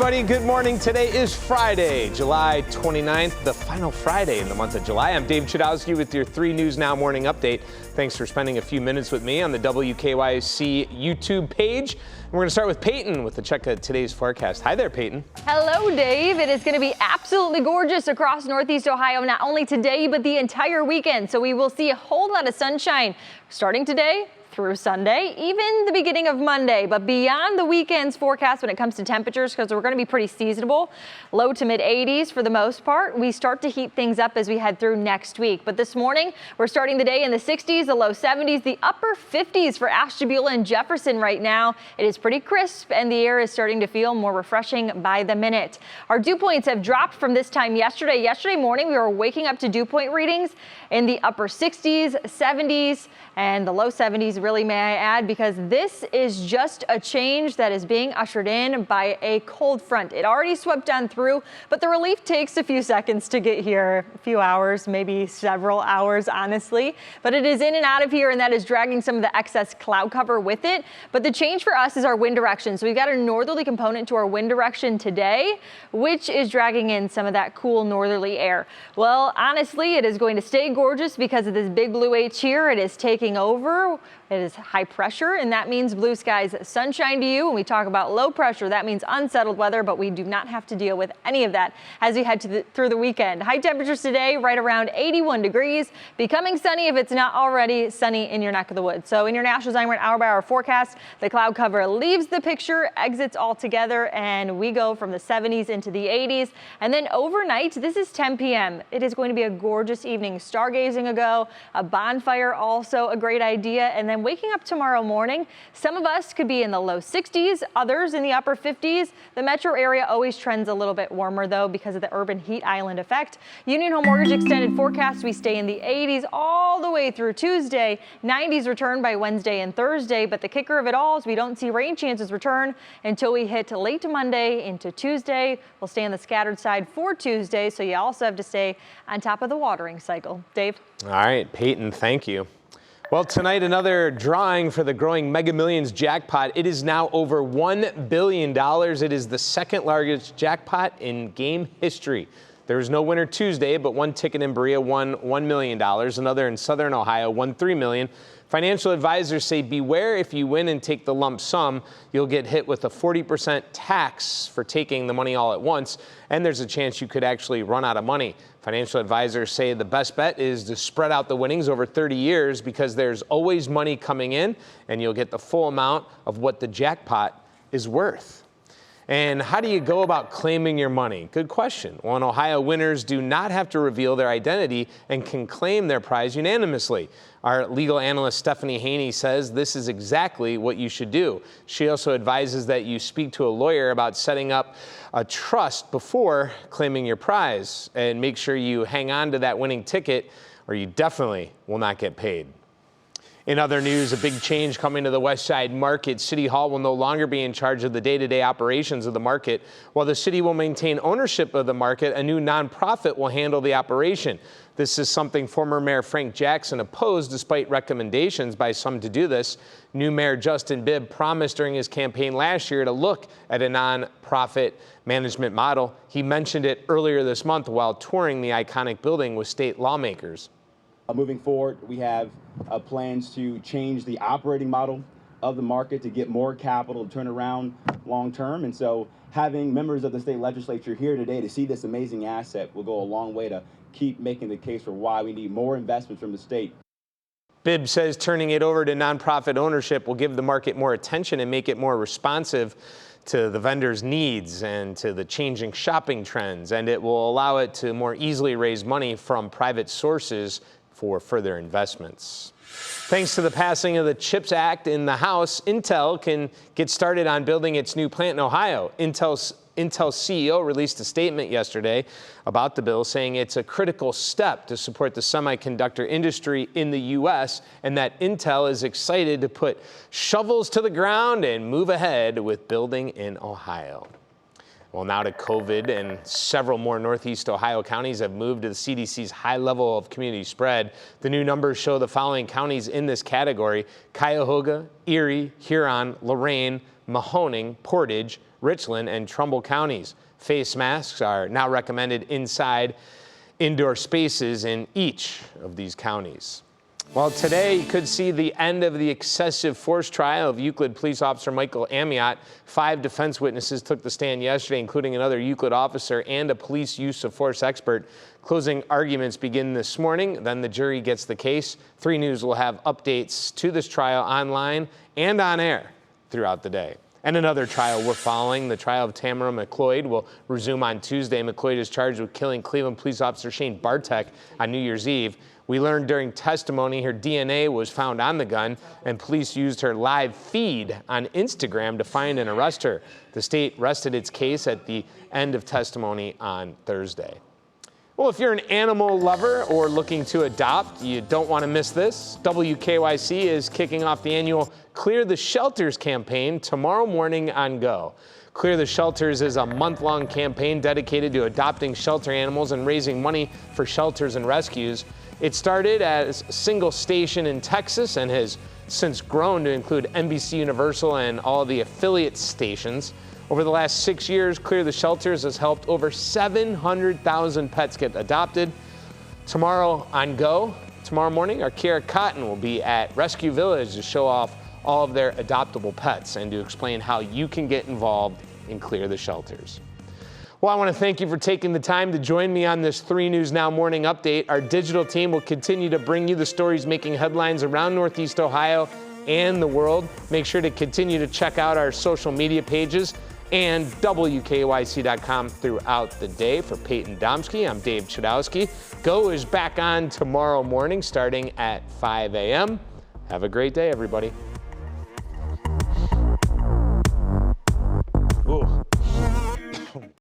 everybody. Good morning. Today is Friday, July 29th, the final Friday in the month of July. I'm Dave Chudowsky with your 3 News Now morning update. Thanks for spending a few minutes with me on the WKYC YouTube page. And we're going to start with Peyton with a check of today's forecast. Hi there, Peyton. Hello, Dave. It is going to be absolutely gorgeous across Northeast Ohio, not only today, but the entire weekend. So we will see a whole lot of sunshine starting today through Sunday, even the beginning of Monday, but beyond the weekend's forecast when it comes to temperatures, because we're going to be pretty seasonable, low to mid 80s for the most part. We start to heat things up as we head through next week. But this morning, we're starting the day in the 60s, the low 70s, the upper 50s for Ashtabula and Jefferson right now. It is pretty crisp and the air is starting to feel more refreshing by the minute. Our dew points have dropped from this time yesterday. Yesterday morning, we were waking up to dew point readings in the upper 60s, 70s, and the low 70s, really, may I add, because this is just a change that is being ushered in by a cold front. It already swept on through, but the relief takes a few seconds to get here, a few hours, maybe several hours, honestly. But it is in and out of here, and that is dragging some of the excess cloud cover with it. But the change for us is our wind direction. So we've got a northerly component to our wind direction today, which is dragging in some of that cool northerly air. Well, honestly, it is going to stay gorgeous because of this big blue H here. It is taking over. It is high pressure, and that means blue skies, sunshine to you. When we talk about low pressure, that means unsettled weather, but we do not have to deal with any of that as we head through the weekend. High temperatures today, right around 81 degrees, becoming sunny if it's not already sunny in your neck of the woods. So in your National Design hour-by-hour forecast, the cloud cover leaves the picture, exits altogether, and we go from the 70s into the 80s. And then overnight, this is 10 p.m. It is going to be a gorgeous evening. Stargazing ago, a bonfire also a great idea, and then waking up tomorrow morning, some of us could be in the low 60s, others in the upper 50s. The metro area always trends a little bit warmer, though, because of the urban heat island effect. Union Home Mortgage extended forecast, we stay in the 80s all the way through Tuesday. 90s return by Wednesday and Thursday, but the kicker of it all is we don't see rain chances return until we hit late Monday into Tuesday. We'll stay on the scattered side for Tuesday, so you also have to stay on top of the watering cycle. Dave? All right, Peyton, thank you. Well, tonight, another drawing for the growing Mega Millions jackpot. It is now over $1 billion. It is the second largest jackpot in game history. There was no winner Tuesday, but one ticket in Berea won $1 million. Another in Southern Ohio won $3 million. Financial advisors say beware if you win and take the lump sum, you'll get hit with a 40% tax for taking the money all at once, and there's a chance you could actually run out of money. Financial advisors say the best bet is to spread out the winnings over 30 years because there's always money coming in and you'll get the full amount of what the jackpot is worth. And how do you go about claiming your money? Good question. Well, in Ohio, winners do not have to reveal their identity and can claim their prize unanimously. Our legal analyst Stephanie Haney says this is exactly what you should do. She also advises that you speak to a lawyer about setting up a trust before claiming your prize, and make sure you hang on to that winning ticket or you definitely will not get paid. In other news, a big change coming to the West Side Market. City Hall will no longer be in charge of the day-to-day operations of the market. While the city will maintain ownership of the market, a new nonprofit will handle the operation. This is something former Mayor Frank Jackson opposed despite recommendations by some to do this. New Mayor Justin Bibb promised during his campaign last year to look at a nonprofit management model. He mentioned it earlier this month while touring the iconic building with state lawmakers. Moving forward, we have plans to change the operating model of the market to get more capital to turn around long term. And so having members of the state legislature here today to see this amazing asset will go a long way to keep making the case for why we need more investments from the state. Bibb says turning it over to nonprofit ownership will give the market more attention and make it more responsive to the vendors' needs and to the changing shopping trends, and it will allow it to more easily raise money from private sources for further investments. Thanks to the passing of the CHIPS Act in the House, Intel can get started on building its new plant in Ohio. Intel's CEO released a statement yesterday about the bill, saying it's a critical step to support the semiconductor industry in the U.S. and that Intel is excited to put shovels to the ground and move ahead with building in Ohio. Well, now to COVID, and several more Northeast Ohio counties have moved to the CDC's high level of community spread. The new numbers show the following counties in this category: Cuyahoga, Erie, Huron, Lorain, Mahoning, Portage, Richland, and Trumbull counties. Face masks are now recommended inside indoor spaces in each of these counties. Well, today you could see the end of the excessive force trial of Euclid police officer Michael Amyot. 5 defense witnesses took the stand yesterday, including another Euclid officer and a police use of force expert. Closing arguments begin this morning, then the jury gets the case. 3 News will have updates to this trial online and on air throughout the day. And another trial we're following, the trial of Tamara McCloyd, will resume on Tuesday. McCloyd is charged with killing Cleveland police officer Shane Bartek on New Year's Eve. We learned during testimony her DNA was found on the gun, and police used her live feed on Instagram to find and arrest her. The state rested its case at the end of testimony on Thursday. Well, if you're an animal lover or looking to adopt, you don't want to miss this. WKYC is kicking off the annual Clear the Shelters campaign tomorrow morning on Go. Clear the Shelters is a month-long campaign dedicated to adopting shelter animals and raising money for shelters and rescues. It started as a single station in Texas and has since grown to include NBC Universal and all the affiliate stations. Over the last 6 years, Clear the Shelters has helped over 700,000 pets get adopted. Tomorrow on Go, tomorrow morning, our Kiara Cotton will be at Rescue Village to show off all of their adoptable pets and to explain how you can get involved in Clear the Shelters. Well, I want to thank you for taking the time to join me on this 3 News Now morning update. Our digital team will continue to bring you the stories making headlines around Northeast Ohio and the world. Make sure to continue to check out our social media pages and WKYC.com throughout the day. For Peyton Domsky, I'm Dave Chudowsky. Go is back on tomorrow morning starting at 5 a.m. Have a great day, everybody.